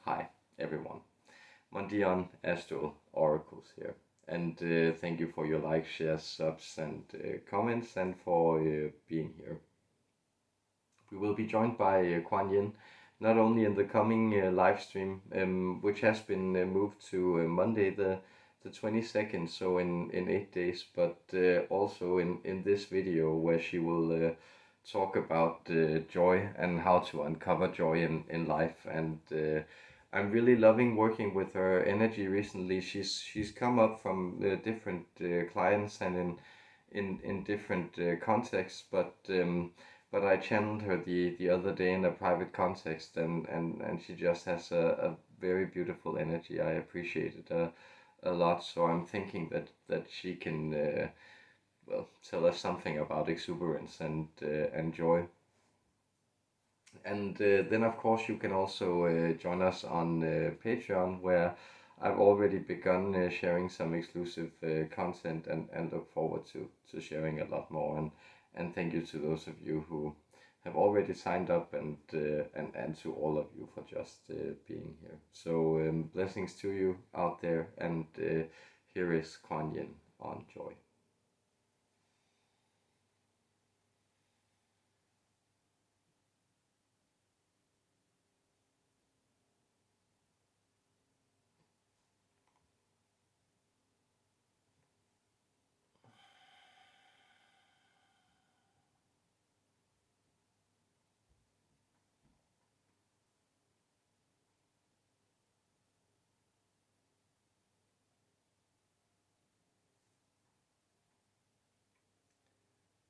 Hi everyone, Mondion Astral Oracles here, and thank you for your likes, shares, subs, and comments, and for being here. We will be joined by Guanyin, not only in the coming live stream, which has been moved to Monday the 22nd, so in 8 days, but also in this video where she will talk about joy and how to uncover joy in life. And I'm really loving working with her energy recently. She's come up from different clients and in different contexts, but I channeled her the other day in a private context, and she just has a very beautiful energy. I appreciate it a lot, so I'm thinking that she can tell us something about exuberance and joy. And then of course you can also join us on Patreon, where I've already begun sharing some exclusive content, and look forward to sharing a lot more. And thank you to those of you who have already signed up, and to all of you for just being here. So blessings to you out there, and here is Guanyin on joy.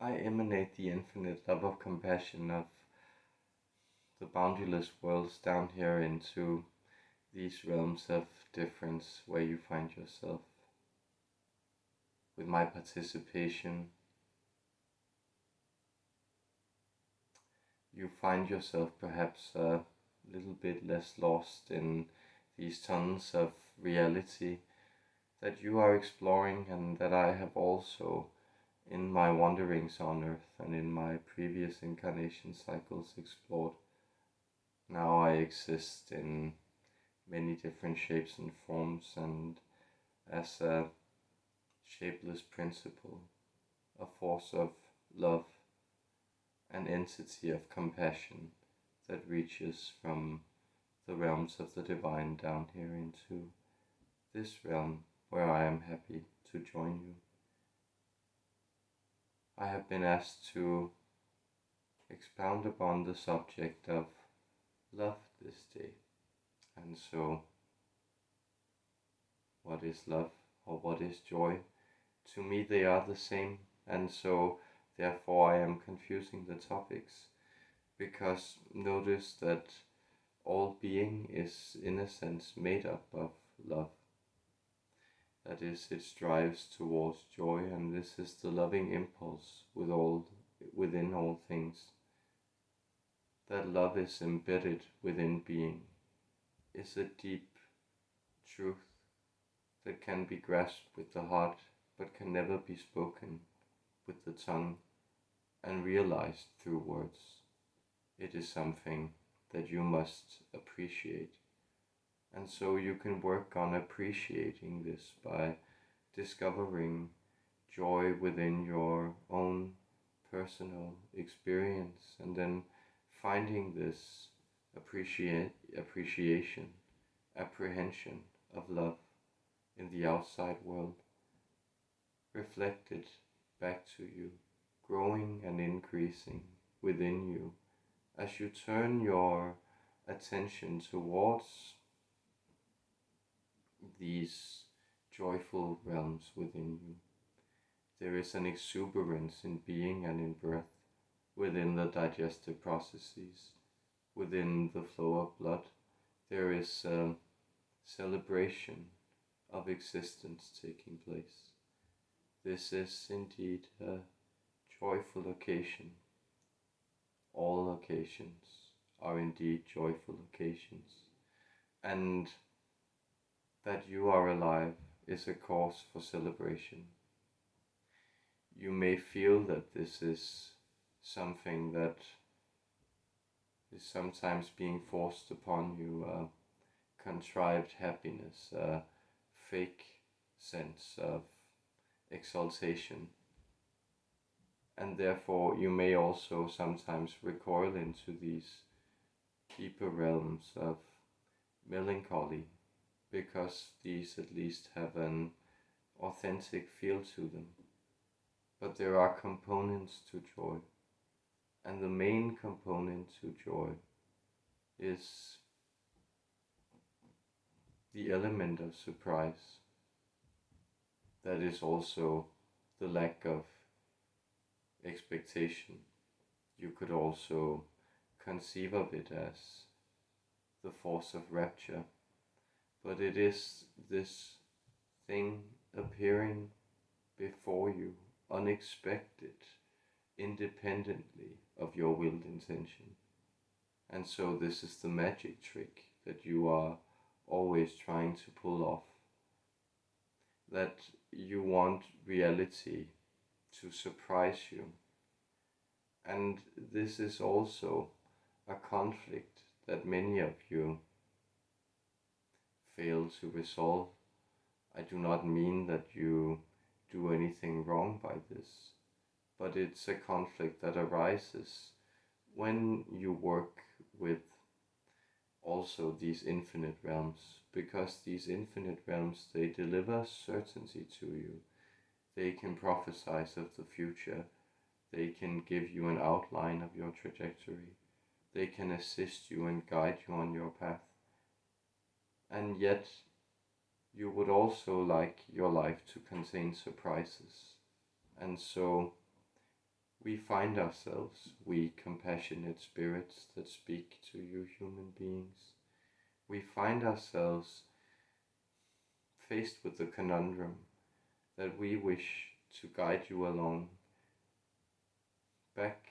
I emanate the infinite love of compassion of the boundaryless worlds down here into these realms of difference where you find yourself. With my participation, you find yourself perhaps a little bit less lost in these tons of reality that you are exploring, and that I have also, in my wanderings on earth and in my previous incarnation cycles, explored. Now I exist in many different shapes and forms, and as a shapeless principle, a force of love, an entity of compassion that reaches from the realms of the divine down here into this realm where I am happy to join you. I have been asked to expound upon the subject of love this day. And so, what is love, or what is joy? To me they are the same, and so therefore I am confusing the topics, because notice that all being is in a sense made up of love. That is, it strives towards joy, and this is the loving impulse within all things. That love is embedded within being is a deep truth that can be grasped with the heart, but can never be spoken with the tongue and realized through words. It is something that you must appreciate. And so you can work on appreciating this by discovering joy within your own personal experience, and then finding this appreciation, apprehension of love in the outside world, reflected back to you, growing and increasing within you as you turn your attention towards these joyful realms within you. There is an exuberance in being and in breath, within the digestive processes, within the flow of blood. There is a celebration of existence taking place. This is indeed a joyful occasion. All occasions are indeed joyful occasions, and that you are alive is a cause for celebration. You may feel that this is something that is sometimes being forced upon you, contrived happiness, a fake sense of exaltation. And therefore you may also sometimes recoil into these deeper realms of melancholy, because these at least have an authentic feel to them. But there are components to joy, and the main component to joy is the element of surprise. That is also the lack of expectation. You could also conceive of it as the force of rapture, but it is this thing appearing before you, unexpected, independently of your willed intention. And so this is the magic trick that you are always trying to pull off. That you want reality to surprise you. And this is also a conflict that many of you fail to resolve. I do not mean that you do anything wrong by this, but it's a conflict that arises when you work with also these infinite realms, because these infinite realms, they deliver certainty to you. They can prophesize of the future. They can give you an outline of your trajectory. They can assist you and guide you on your path. And yet, you would also like your life to contain surprises. And so, we find ourselves, we compassionate spirits that speak to you human beings, we find ourselves faced with the conundrum that we wish to guide you along back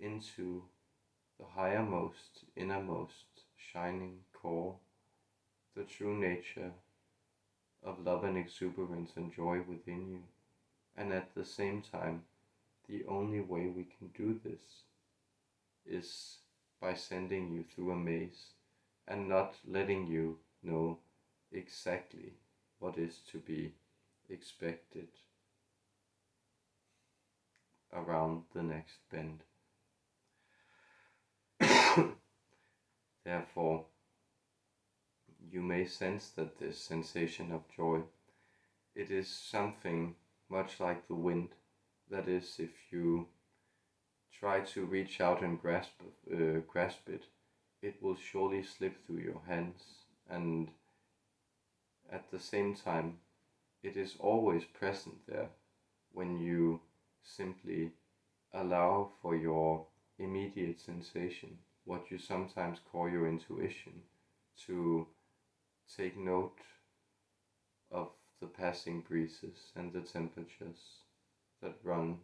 into the highermost, innermost, shining core, the true nature of love and exuberance and joy within you. And at the same time, the only way we can do this is by sending you through a maze and not letting you know exactly what is to be expected around the next bend. Therefore, you may sense that this sensation of joy, it is something much like the wind. That is, if you try to reach out and grasp it, it will surely slip through your hands, and at the same time, it is always present there when you simply allow for your immediate sensation, what you sometimes call your intuition, to take note of the passing breezes and the temperatures that run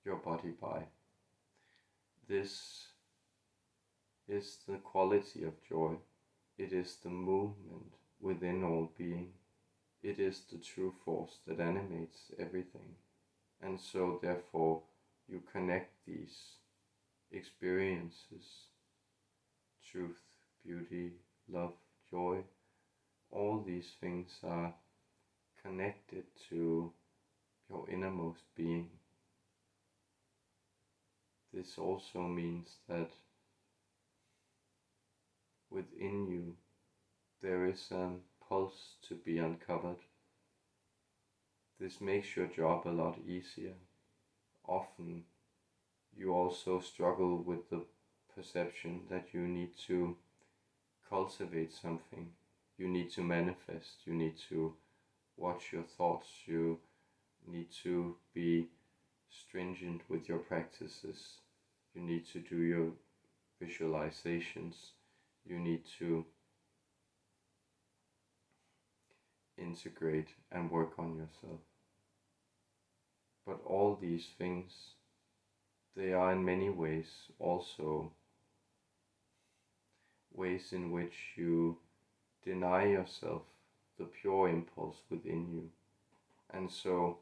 your body by. This is the quality of joy. It is the movement within all being. It is the true force that animates everything. And so therefore you connect these experiences, truth, beauty, love, joy, all these things are connected to your innermost being. This also means that within you there is a pulse to be uncovered. This makes your job a lot easier. Often you also struggle with the perception that you need to cultivate something. You need to manifest. You need to watch your thoughts. You need to be stringent with your practices. You need to do your visualizations. You need to integrate and work on yourself. But all these things, they are in many ways also ways in which you deny yourself the pure impulse within you. And so,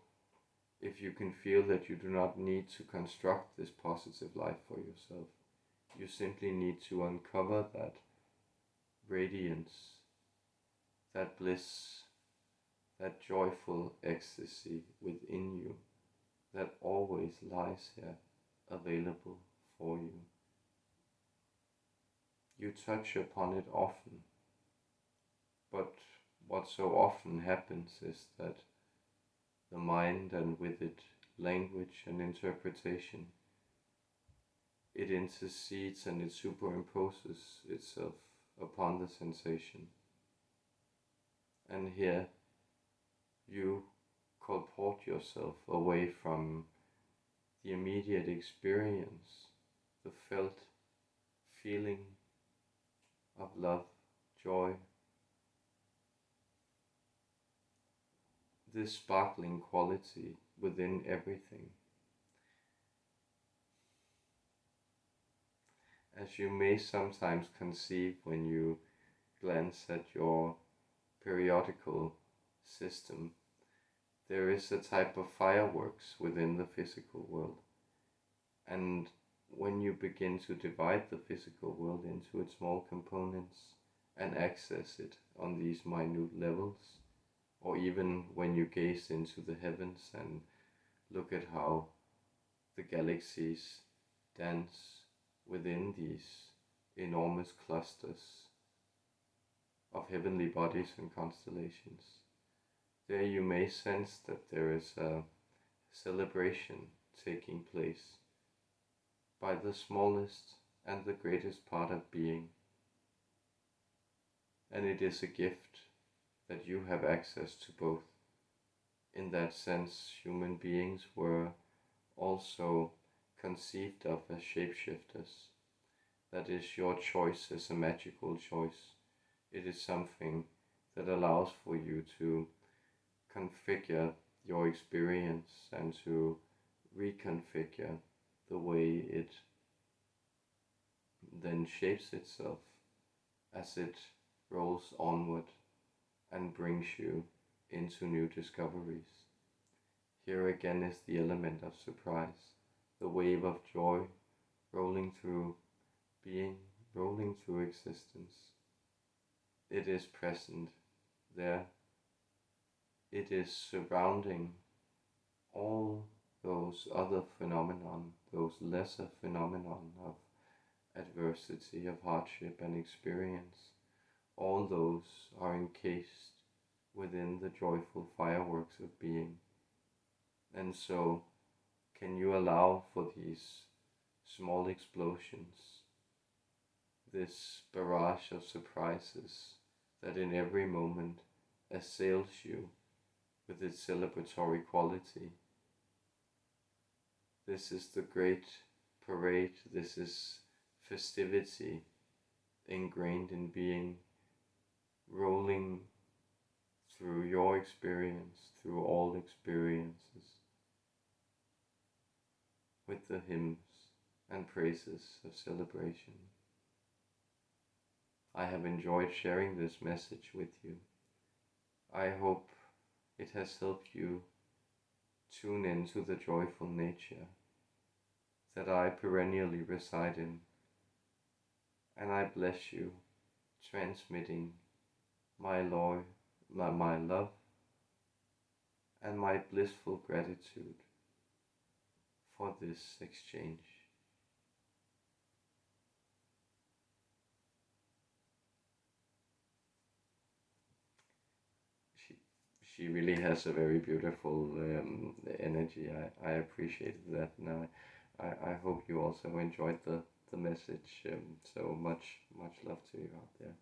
if you can feel that you do not need to construct this positive life for yourself, you simply need to uncover that radiance, that bliss, that joyful ecstasy within you that always lies here available for you. You touch upon it often, but what so often happens is that the mind, and with it language and interpretation, it intercedes and it superimposes itself upon the sensation. And here you colport yourself away from the immediate experience, the felt feeling of love, joy, this sparkling quality within everything. As you may sometimes conceive when you glance at your periodical system, there is a type of fireworks within the physical world. And when you begin to divide the physical world into its small components and access it on these minute levels, or even when you gaze into the heavens and look at how the galaxies dance within these enormous clusters of heavenly bodies and constellations, there you may sense that there is a celebration taking place by the smallest and the greatest part of being. And it is a gift that you have access to both. In that sense, human beings were also conceived of as shapeshifters. That is, your choice is a magical choice. It is something that allows for you to configure your experience and to reconfigure the way it then shapes itself as it rolls onward and brings you into new discoveries. Here again is the element of surprise, the wave of joy rolling through being, rolling through existence. It is present there. It is surrounding all those other phenomenon, those lesser phenomenon of adversity, of hardship and experience. All those are encased within the joyful fireworks of being. And so, can you allow for these small explosions, this barrage of surprises that in every moment assails you with its celebratory quality? This is the great parade, this is festivity ingrained in being, rolling through your experience, through all experiences, with the hymns and praises of celebration. I have enjoyed sharing this message with you. I hope it has helped you tune into the joyful nature that I perennially reside in, and I bless you, transmitting my love and my blissful gratitude for this exchange. She really has a very beautiful energy. I appreciated that, and I hope you also enjoyed the message. So much love to you out there.